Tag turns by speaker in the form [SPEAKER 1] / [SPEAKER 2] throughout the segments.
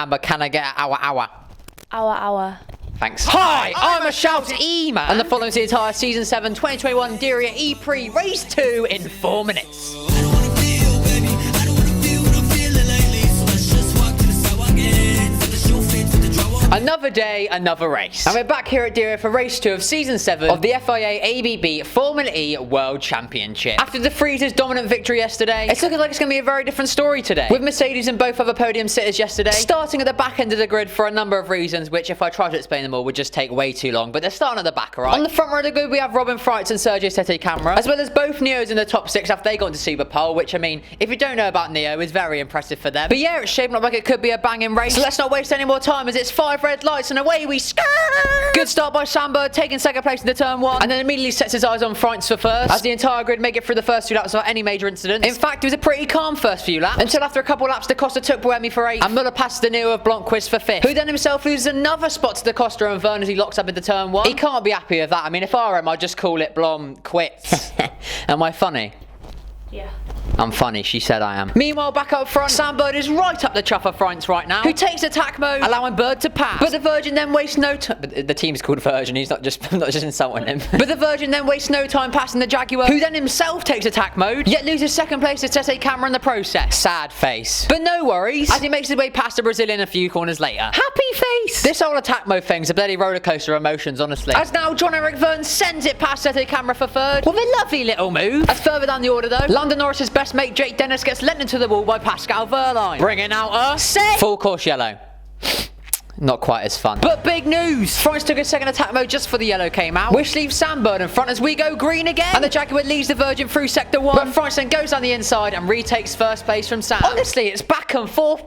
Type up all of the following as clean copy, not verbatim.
[SPEAKER 1] Amber, can I get an hour?
[SPEAKER 2] Hour.
[SPEAKER 1] Thanks. Hi, I'm a Shout E-Man. And the following is the entire Season 7 2021 Diriyah E-Prix Race 2 in 4 minutes. Another day, another race. And we're back here at Diriyah for race 2 of season 7 of the FIA ABB Formula E World Championship. After the Freezers' dominant victory yesterday, it's looking like it's going to be a very different story today. With Mercedes and both other podium sitters yesterday, starting at the back end of the grid for a number of reasons, which if I tried to explain them all would just take way too long, but they're starting at the back, alright? On the front row of the grid we have Robin Freitz and Sergio Sette Camara, as well as both Neos in the top 6 after they got into Super Pole, which I mean, if you don't know about Neo, is very impressive for them. But yeah, it's shaping up like it could be a banging race, so let's not waste any more time as it's 5 red lights and away we skirt! Good start by Sambird, taking second place into turn 1, and then immediately sets his eyes on Freitz for first, as the entire grid make it through the first 2 laps without any major incidents. In fact, it was a pretty calm first few laps, until after a couple laps, Da Costa took Buemi for 8th, and Muller passes the Neo of Blomqvist for 5th, who then himself loses another spot to Da Costa and Verne as he locks up into turn 1. He can't be happy with that. I mean, if I were him, I'd just call it Blom quits. Am I funny?
[SPEAKER 2] Yeah.
[SPEAKER 1] I'm funny, she said I am. Meanwhile, back up front, Sambird is right up the chuff of Freitz right now, who takes attack mode, allowing Bird to pass. But the Virgin then wastes no time. But the team's called Virgin, he's not just insulting him. But the Virgin then wastes no time passing the Jaguar, who then himself takes attack mode, yet loses second place to Sette Camara in the process. Sad face. But no worries, as he makes his way past the Brazilian a few corners later. Happy face! This whole attack mode thing's a bloody rollercoaster of emotions, honestly. As now John-Eric Verne sends it past Sette Camara for 3rd, with a lovely little move. As further down the order though, Lando Norris's best mate Jake Dennis gets lent into the wall by Pascal Wehrlein, bringing out a full course yellow. Not quite as fun. But big news! Freitz took a second attack mode just for the yellow came out, which leaves Sambird in front as we go green again. And the Jaguar leads the Virgin through sector 1. But Freitz then goes down the inside and retakes first place from Sam. Honestly, it's back and forth,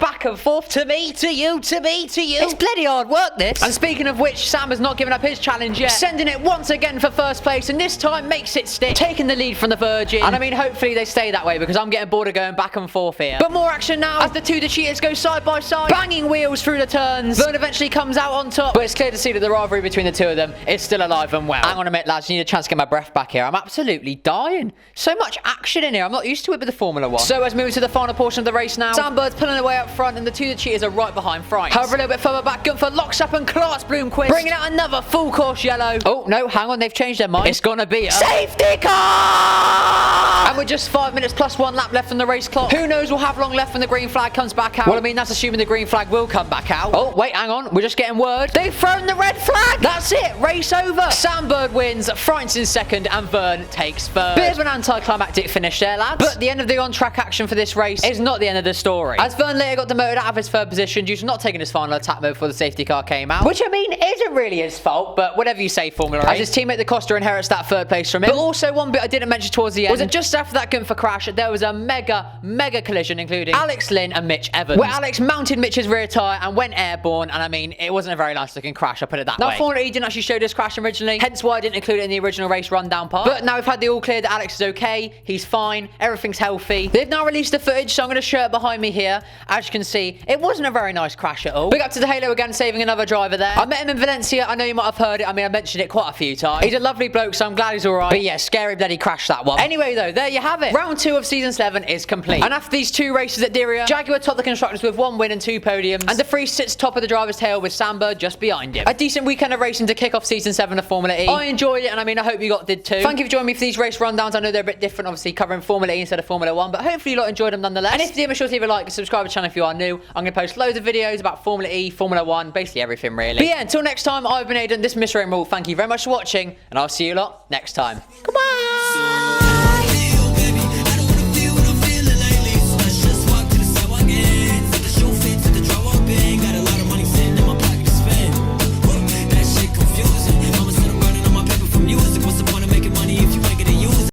[SPEAKER 1] to me, to you, to me, to you. It's bloody hard work, this. And speaking of which, Sam has not given up his challenge yet, sending it once again for first place, and this time makes it stick, taking the lead from the Virgin. And I mean, hopefully they stay that way, because I'm getting bored of going back and forth here. But more action now as the two cheaters go side by side, banging wheels through the turns. Verne eventually comes out on top, but it's clear to see that the rivalry between the two of them is still alive and well. Hang on a minute, lads, I need a chance to get my breath back here. I'm absolutely dying. So much action in here. I'm not used to it with the Formula 1. So let's move to the final portion of the race now. Sambird's pulling away up front, and the two cheaters are right behind Freitz. However, a little bit further back, Gunther locks up and clarts Blomqvist, bringing out another full course yellow. Oh, no, hang on, they've changed their mind. It's gonna be a safety car! And with just 5 minutes plus 1 lap left on the race clock, who knows we'll have long left when the green flag comes back out. Well, I mean, that's assuming the green flag will come back out. Oh, wait, hang on, we're just getting word. They've thrown the red flag! That's it, race over! Sambird wins, Freitz in second, and Verne takes 3rd. Bit of an anticlimactic finish there, lads. But the end of the on-track action for this race is not the end of the story, as Verne later got demoted out of his 3rd position due to not taking his final attack mode before the safety car came out. Which, I mean, isn't really his fault, but whatever you say, Formula 8. As his teammate Da Costa inherits that 3rd place from him. But also, one bit I didn't mention towards the end was that just after that Gunther crash, there was a mega collision, including Alex Lynn and Mitch Evans, where Alex mounted Mitch's rear tyre and went airborne, and I mean, it wasn't a very nice looking crash, I'll put it that way. Now, Formula E didn't actually show this crash originally, hence why I didn't include it in the original race rundown part. But now we've had the all clear that Alex is okay, he's fine, everything's healthy. They've now released the footage, so I'm going to show it behind me here. As you can see, it wasn't a very nice crash at all. Big up to the Halo again, saving another driver there. I met him in Valencia, I know you might have heard it, I mean, I mentioned it quite a few times. He's a lovely bloke, so I'm glad he's alright. But yeah, scary bloody crash, that one. Anyway though, there you have it. Round 2 of season 7 is complete. And after these 2 races at Diriyah, Jaguar topped the constructors with 1 win and 2 podiums, and De Vries sits top of the driver's tail with Sambird just behind him. A decent weekend of racing to kick off season 7 of Formula E. I enjoyed it, and I mean, I hope you did too. Thank you for joining me for these race rundowns. I know they're a bit different, obviously covering Formula E instead of Formula 1, but hopefully you lot enjoyed them nonetheless. And if you did, make sure to leave a like and subscribe to the channel if you are new. I'm going to post loads of videos about Formula E, Formula 1, basically everything really. But yeah, until next time, I've been Aiden, this is MrAidenRule. Thank you very much for watching, and I'll see you lot next time. Goodbye!